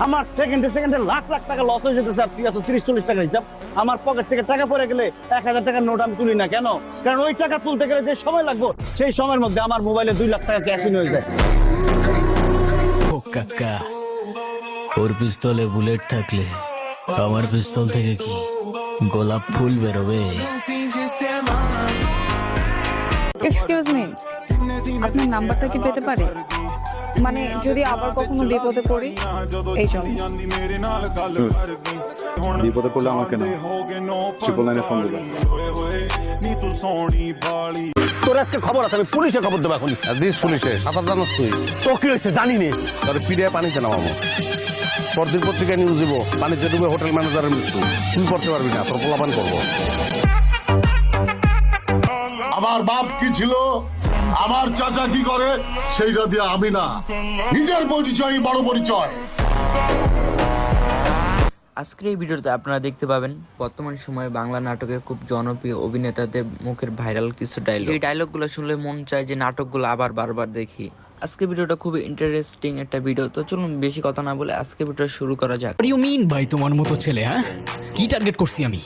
আমার সেকেন্ডে সেকেন্ডে লাখ লাখ টাকা লস হয়ে যেতেছে, আর তুই আছো 30-40 টাকা হিসাব। আমার পকেট থেকে টাকা পড়ে গেলে 1000 টাকার নোট আমি তুলি না কেন? কারণ ওই টাকা তুলতে গেলে যে সময় লাগবে সেই সময়ের মধ্যে আমার মোবাইলে 2 লাখ টাকা ক্যাশ ইন হয়ে যায়। ও কাকা, ওর পিস্তলে বুলেট থাকলে আমার পিস্তল থেকে কি গোলাপ ফুল বেরোবে? এক্সকিউজ মি, আপনার নাম্বারটা কি পেতে পারি? মানে যদি আবার কখনো বিপদে পড়ি এই জন্য। বিপদে পড়লে আমাকে না, 999 ফোন দিবা। তোর একটা খবর আছে, আমি পুলিশে খবর দেবো এখন। দিস পুলিশে সাঁতার জানাস তুই? তো কি হয়েছে জানি নে। তাহলে পিড়িয়ে পানিতে নামাবো। পরদিন পত্রিকায় নিউজ দিব, পানিতে ডুবে হোটেল ম্যানেজারের মৃত্যু। তুই করতে পারবি না, তোর পোলাপান করবো। আমার বাপ কি ছিল, আমার চাচা কি করে, সেইটা দিয়ে আমি না, নিজের পরিচয় বড় পরিচয়। আজকের এই ভিডিওতে আপনারা দেখতে পাবেন বর্তমান সময়ে বাংলা নাটকের খুব জনপ্রিয় অভিনেতাদের মুখের ভাইরাল কিছু ডায়লগ। এই ডায়লগগুলো শুনলে মন চায় যে নাটকগুলো আবার বারবার দেখি। আজকে ভিডিওটা খুবই ইন্টারেস্টিং একটা ভিডিও, তো চলুন বেশি কথা না বলে আজকে ভিডিওটা শুরু করা যাক। What do you mean ভাই তোমার মতো ছেলে? হ্যাঁ, কি টার্গেট করছি আমি?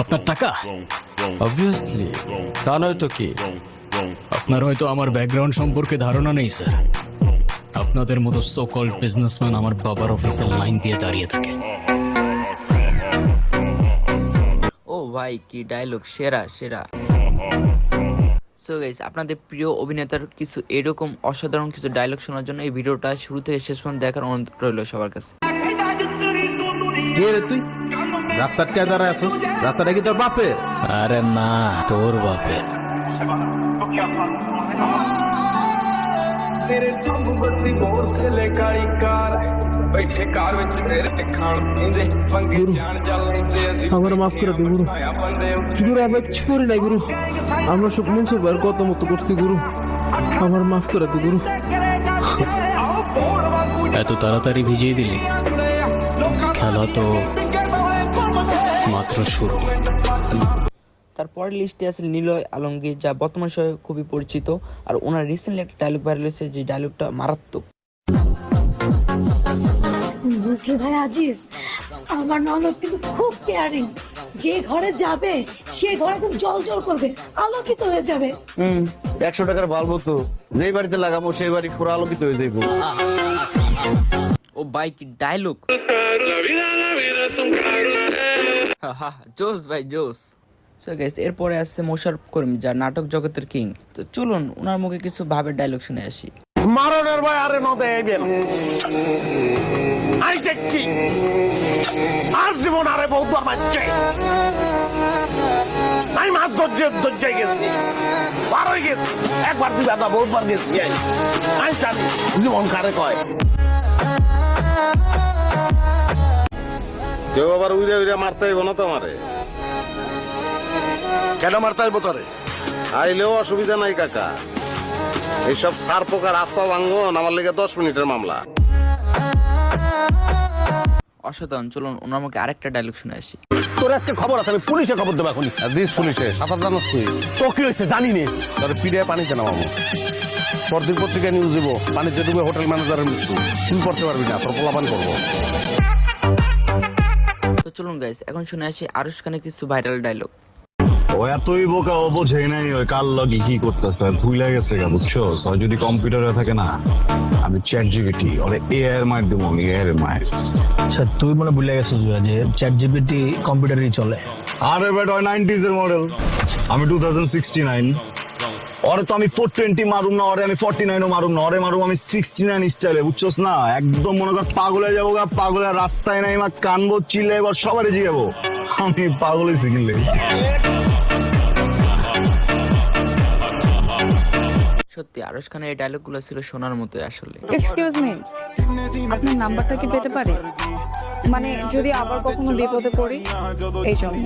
আপনার টাকা? অবভিয়াসলি, তা নয় তো কি? আপনার হয়তো আমার ব্যাকগ্রাউন্ড সম্পর্কে ধারণা নেই স্যার। আপনাদের মতো সো কল্ড বিজনেসম্যান আমার বাবার অফিসের লাইন দিয়ে দাঁড়িয়ে থাকে। ও ভাই, কি ডায়লগ, সেরা সেরা। সো গাইস, আপনাদের প্রিয় অভিনেতার কিছু এরকম অসাধারণ কিছু ডায়লগ শোনার জন্য এই ভিডিওটা শুরু থেকে শেষ পর্যন্ত দেখার অনুরোধ রইল সবার কাছে। তুই রাস্তার কে দাঁড়ায় আসছিস? রাস্তাটা কি তোর বাপের? আরে না, তোর বাপের। আমার মাফ করে দে গুরু। গুরু আমি কিছু করি নাই গুরু, আমরা সব মনসুর ভাইয়ের কত মতো করছি গুরু, আমার মাফ করে দে গুরু। এত তাড়াতাড়ি ভিজিয়ে দিলি? খেলা তো মাত্র শুরু। তারপরের লিস্টে আছে নিলয় আলমগীর, যা বর্তমান সময়ে খুবই পরিচিত। আর ওনার রিসেন্টলি একটা ডায়লগ ভাইরাল হয়েছে, যে ডায়লগটা মারাত্মক। বুঝলি ভাই আজিজ, আমার ননদ কিন্তু খুব কেয়ারিং। যে ঘরে যাবে সে ঘরে খুব জল জল করবে, আলোকিত হয়ে যাবে। 100 টাকার বাল্ব তো যেই বাড়িতে লাগাবো সেই বাড়ি পুরো আলোকিত হয়ে যাইব। ও ভাই, কি ডায়লগ! জোস ভাই জোস। সো গাইস, এরপরে আসছে মোশাররফ করিম, যা নাটক জগতের কিং। তো চলুন ওনার মুখে কিছু ভাবের ডায়লগ শুনে আসি। মারণের ভয় আরে নদে এবেন আই দেখছি আর জীবন আরে বহুত মারছে। আমি মাছ দরজায় গেছি, পার হয়ে গেছি, একবার দুইবার না বহুতবার গেছি। আমি জানি জীবন কারে কয়। কেউ আবার উইরে উইরে মারতে হইব না তোমারে? কেন মারতে হইব তোরে? আইলেও অসুবিধা নাই কাকা, এইসব সার পোকার আত্মা ভাঙ্গন আমার লেগে 10 মিনিটের মামলা। অসাধারণ। চলুন ওনার মুখে আরেকটা ডায়লগ শুনে আসি। তোর একটা খবর আছে, আমি পুলিশে খবর দেবো এখন। দিস পুলিশে সাঁতার জানাস তুই? তো কি হয়েছে জানি নে। তাহলে পিড়িয়ে পানিতে নামাবো। পরদিন পত্রিকায় নিউজ দিব, পানিতে ডুবে হোটেল ম্যানেজারের মৃত্যু। তুই করতে পারবি না, তোর পোলাপান করবো। তো চলুন গাইস, এখন শুনে আসি আরশ খানের কিছু ভাইরাল ডায়লগ। ও এতই বোকা, ও বোঝেই নাই ওই কাল লগি কি করতেছে, ভুলে গেছে গা, বুঝছো? যদি কম্পিউটারে থাকে না, আমি চ্যাট জিপিটি ওরে এআই এর মার দেবো, এআই এর মার। আচ্ছা তুই মনে ভুলে গেছিস যে চ্যাট জিপিটি কম্পিউটারই চলে। আরে বেটা, ওই 90s এর মডেল, আমি 2069। ওরে তো আমি 420 মারুম না, ওরে আমি 49ও মারুম না, ওরে মারুম আমি 69 স্টাইলে, বুঝছস না? একদম মনে কর পাগল হয়ে যাবো গা, পাগলের রাস্তায় নাই মা, কানবো চিল্লে, এবার সবারই জিগাবো আমি পাগল হয়েছি কিনলে। সত্যি আরশ খানের এই ডায়লগগুলো ছিল শোনার মতোই আসলে। এক্সকিউজ মি, আপনার নাম্বারটা কি পেতে পারি? মানে যদি আবার কখনো বিপদে পড়ি এই জন্য।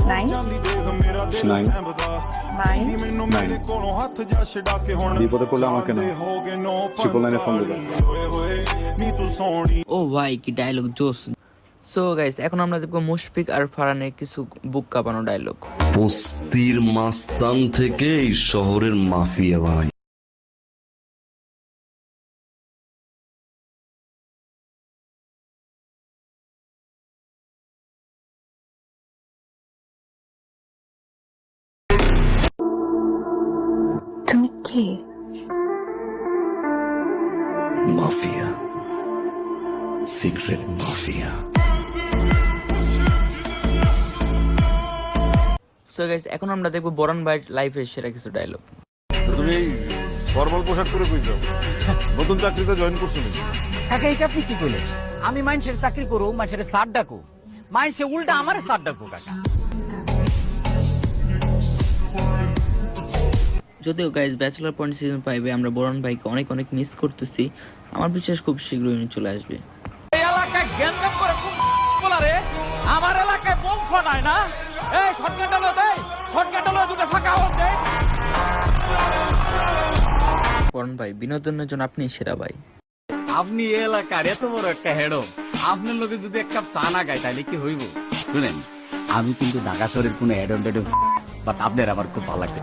999 বিপদে পড়লে আমাকে না, 999 ফোন দিবা। ও ভাই, কি ডায়লগ, জোস। সো গাইস, এখন আমরা দেখবো মুশফিক আর ফারহানের কিছু বুক কাঁপানো ডায়লগ। বস্তির মাস্তান থেকে এই শহরের মাফিয়া ভাই। কি? Mafia, secret mafia. So guys, এখন আমরা দেখবো বরণ ভাইয়ের লাইফে সেরা কিছু ডায়লগ। তুমি ফর্মাল পোশাক করে কই যাও? নতুন চাকরিতে জয়েন করছো নাকি? কাকা এটা আপনি কি করলেন? আমি মানুষের চাকরি করু, মানুষের সার ডাকু, মানুষে উল্টা আমার সার ডাকু কাকা। যদিও গাইস ব্যাচেলর পয়েন্ট সিজন 5 আমরা বরণ ভাইকে অনেক অনেক মিস করতেছি। আমার বিশ্বাস খুব শীঘ্রই উনি চলে আসবে। এই এলাকায় গ্যাঞ্জাম করে কোন বলারে? আমার এলাকায় বোম ফাটায় না? এই শটগান ডালো দেই, শটগান ডালো দুটো ফাঁকা হচ্ছে। বরণ ভাই, বিনোদনের জন্য আপনি সেরা ভাই। আপনি এই এলাকার এত বড় একটা হেডো, আপনার লোকে যদি এক কাপ চা না খায় তাহলে কি হইব? শুনেন, আমি কিন্তু ঢাকা শহরের কোনো হেড বাট আপনার আমার খুব ভালো লাগছে।